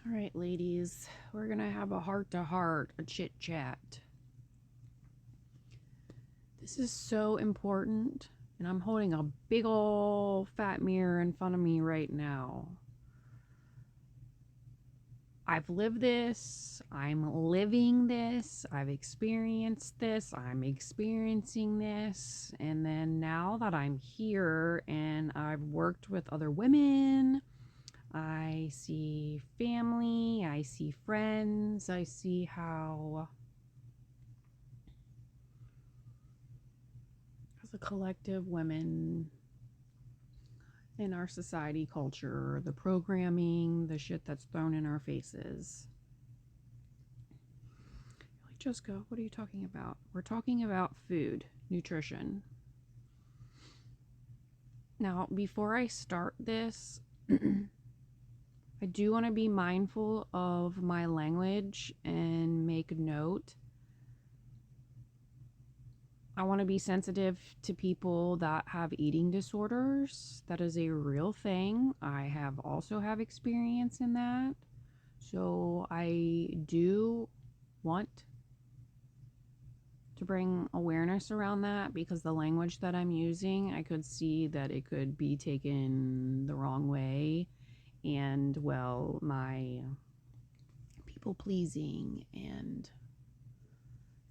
All right, ladies, we're going to have a heart to heart, a chit chat. This is so important, and I'm holding a big ol' fat mirror in front of me right now. I've lived this, I'm living this, I've experienced this, I'm experiencing this, and then now that I'm here and I've worked with other women, I see family, I see friends, I see how, as a collective, women in our society culture, the programming, the shit that's thrown in our faces. Like, Jessica, what are you talking about? We're talking about food, nutrition. Now, before I start this, I do want to be mindful of my language and make note. I want to be sensitive to people that have eating disorders. That is a real thing. I have also have experience in that. So I do want to bring awareness around that because the language that I'm using, I could see that it could be taken the wrong way. And well, my people pleasing and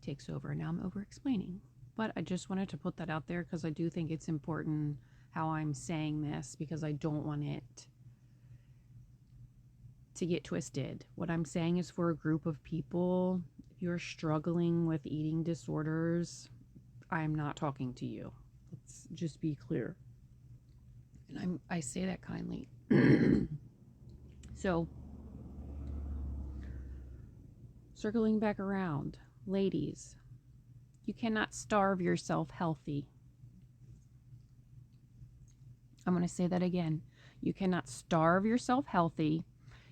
takes over. Now I'm over explaining. But I just wanted to put that out there because I do think it's important how I'm saying this because I don't want it to get twisted. What I'm saying is for a group of people. If you're struggling with eating disorders, I'm not talking to you. Let's just be clear. And I say that kindly. So, circling back around, ladies, you cannot starve yourself healthy. I'm going to say that again. You cannot starve yourself healthy.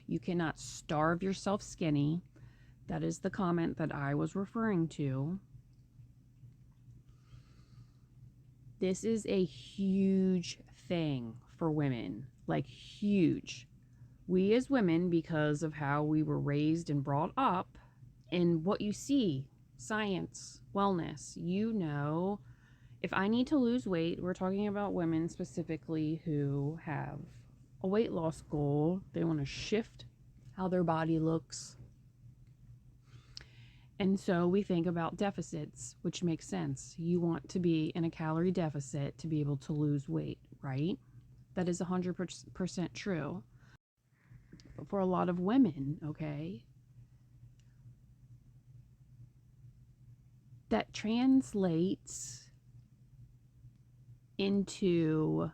You cannot starve yourself skinny. That is the comment that I was referring to. This is a huge thing for women, like huge. We as women, because of how we were raised and brought up, and what you see, science, wellness, you know, if I need to lose weight, we're talking about women specifically who have a weight loss goal. They want to shift how their body looks. And so we think about deficits, which makes sense. You want to be in a calorie deficit to be able to lose weight, right? That is 100% true. But for a lot of women, okay, that translates into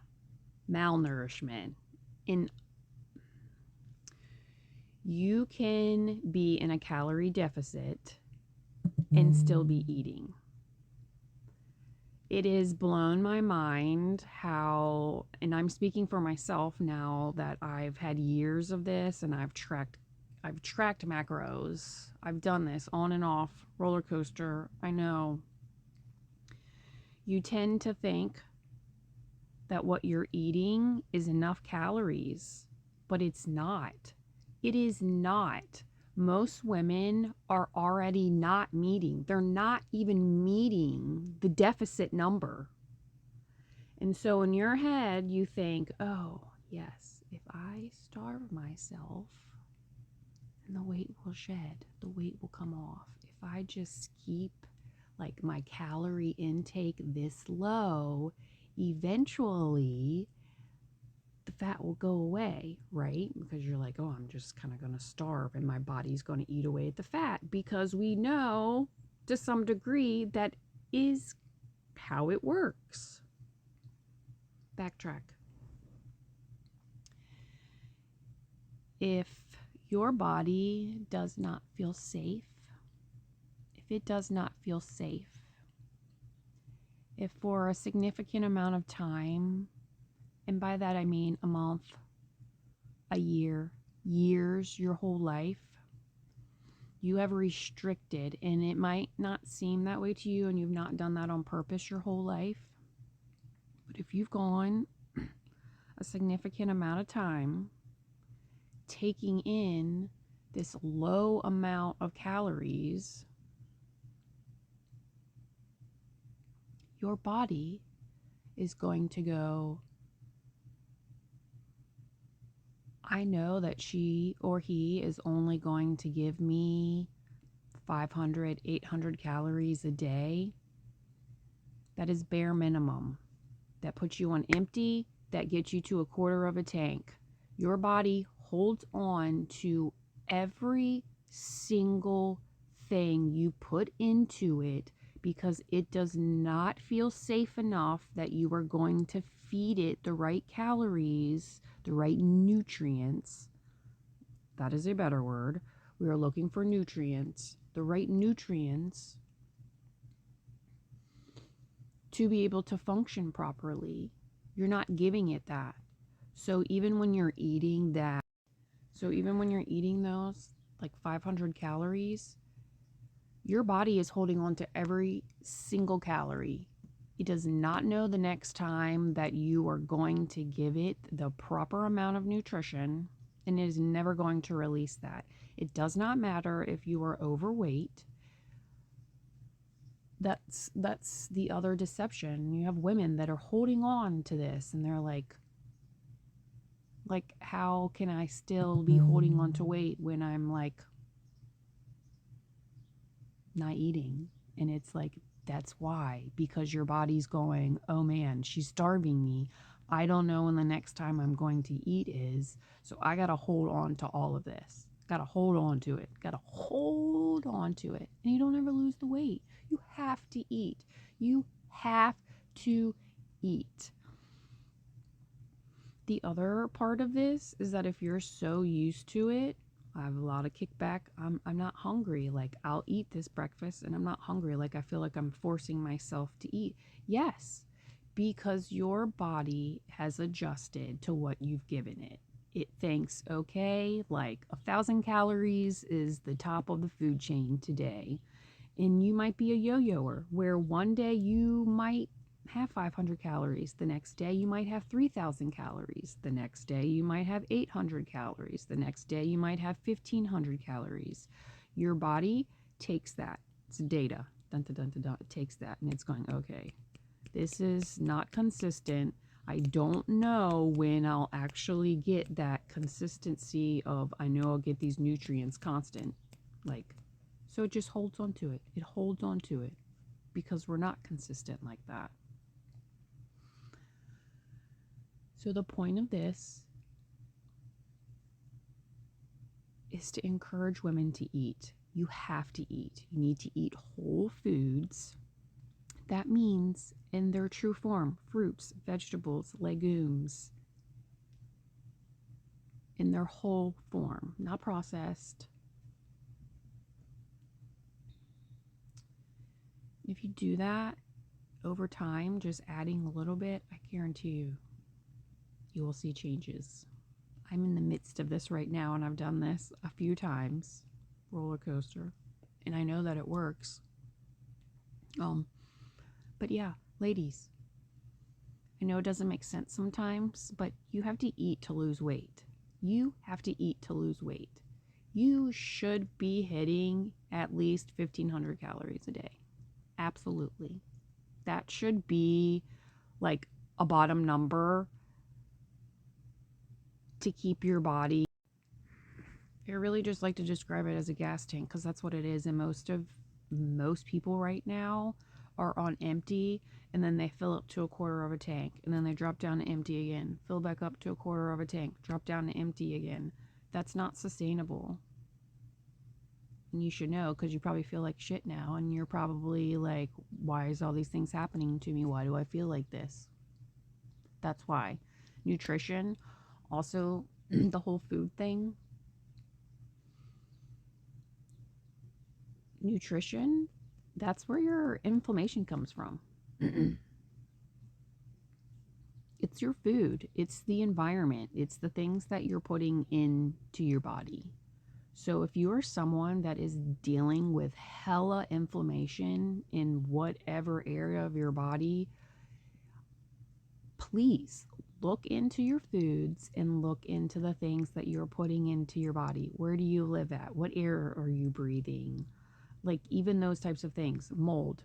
malnourishment. In you can be in a calorie deficit and still be eating. It has blown my mind how, and I'm speaking for myself now that I've had years of this and I've tracked macros. I've done this on and off roller coaster. I know. You tend to think that what you're eating is enough calories, but it's not. It is not. Most women are already not meeting. They're not even meeting the deficit number. And so in your head, you think, oh, yes, if I starve myself, then the weight will shed, the weight will come off. If I just keep like my calorie intake this low, eventually the fat will go away, right? Because you're like, oh, I'm just kind of going to starve and my body's going to eat away at the fat because we know to some degree that is how it works. Backtrack. If your body does not feel safe, if it does not feel safe, if for a significant amount of time, and by that I mean a month, a year, years, your whole life, you have restricted, and it might not seem that way to you and you've not done that on purpose your whole life, but if you've gone a significant amount of time taking in this low amount of calories, your body is going to go, I know that she or he is only going to give me 500, 800 calories a day. That is bare minimum. That puts you on empty. That gets you to a quarter of a tank. Your body holds on to every single thing you put into it because it does not feel safe enough that you are going to feed it the right calories, the right nutrients. That is a better word. We are looking for nutrients, the right nutrients to be able to function properly. You're not giving it that. So even when you're eating those like 500 calories, your body is holding on to every single calorie. It does not know the next time that you are going to give it the proper amount of nutrition, and it is never going to release that. It does not matter if you are overweight. That's the other deception. You have women that are holding on to this, and they're like, how can I still be holding on to weight when I'm like not eating? And it's like, that's why, because your body's going, oh man, she's starving me. I don't know when the next time I'm going to eat is, so I got to hold on to all of this. Got to hold on to it. Got to hold on to it. And you don't ever lose the weight. You have to eat. You have to eat. The other part of this is that if you're so used to it, I have a lot of kickback. I'm not hungry. Like, I'll eat this breakfast and I'm not hungry. Like, I feel like I'm forcing myself to eat. Yes, because your body has adjusted to what you've given it. It thinks, okay, like 1,000 calories is the top of the food chain today. And you might be a yo-yoer where one day you might have 500 calories. The next day you might have 3,000 calories. The next day you might have 800 calories. The next day you might have 1,500 calories. Your body takes that. It's data. Dun, dun, dun, dun, dun. It takes that and it's going, okay, this is not consistent. I don't know when I'll actually get that consistency of, I know I'll get these nutrients constant. So it just holds on to it. It holds on to it because we're not consistent like that. So the point of this is to encourage women to eat. You have to eat. You need to eat whole foods. That means in their true form, fruits, vegetables, legumes, in their whole form, not processed. If you do that over time, just adding a little bit, I guarantee you will see changes. I'm in the midst of this right now, and I've done this a few times, roller coaster, and I know that it works. But yeah, ladies, I know it doesn't make sense sometimes, but you have to eat to lose weight. You have to eat to lose weight. You should be hitting at least 1,500 calories a day. Absolutely. That should be like a bottom number to keep your body. I really just like to describe it as a gas tank because that's what it is. And most people right now are on empty, and then they fill up to a quarter of a tank, and then they drop down to empty again, fill back up to a quarter of a tank, drop down to empty again. That's not sustainable. And you should know because you probably feel like shit now, and you're probably like, why is all these things happening to me? Why do I feel like this? That's why. Nutrition, also the whole food thing. Nutrition, that's where your inflammation comes from. It's your food, it's the environment, it's the things that you're putting into your body. So if you are someone that is dealing with hella inflammation in whatever area of your body, please look into your foods and look into the things that you're putting into your body. Where do you live at? What air are you breathing? Like, even those types of things, mold,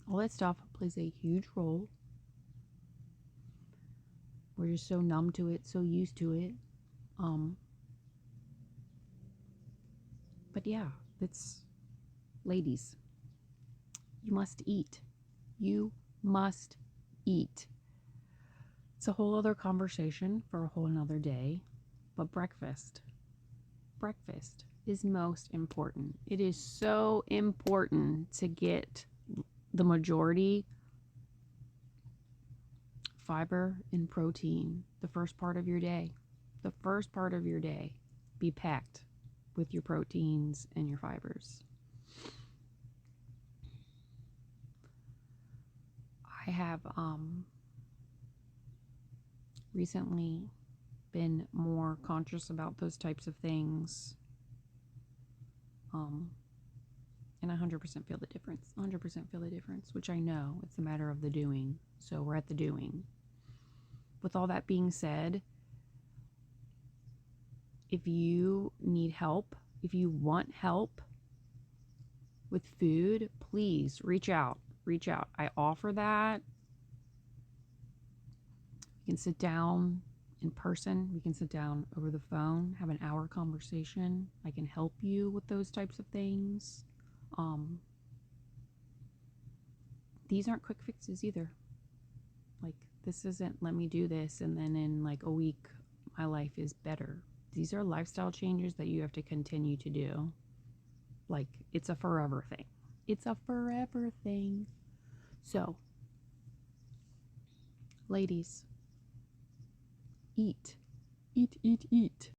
all that stuff plays a huge role. We're just so numb to it, so used to it. But yeah, it's, ladies, you must eat. You must eat. It's a whole other conversation for a whole another day. But breakfast is most important. It is so important to get the majority fiber and protein the first part of your day. The first part of your day, be packed with your proteins and your fibers. I have recently been more conscious about those types of things. And I 100% feel the difference. 100% feel the difference, which I know it's a matter of the doing. So we're at the doing. With all that being said, if you need help, if you want help with food, please reach out. Reach out. I offer that. We can sit down in person. We can sit down over the phone, have an hour conversation. I can help you with those types of things. These aren't quick fixes either. Like, this isn't let me do this and then in like a week my life is better. These are lifestyle changes that you have to continue to do. Like, it's a forever thing. It's a forever thing. So, ladies, eat. Eat, eat, eat.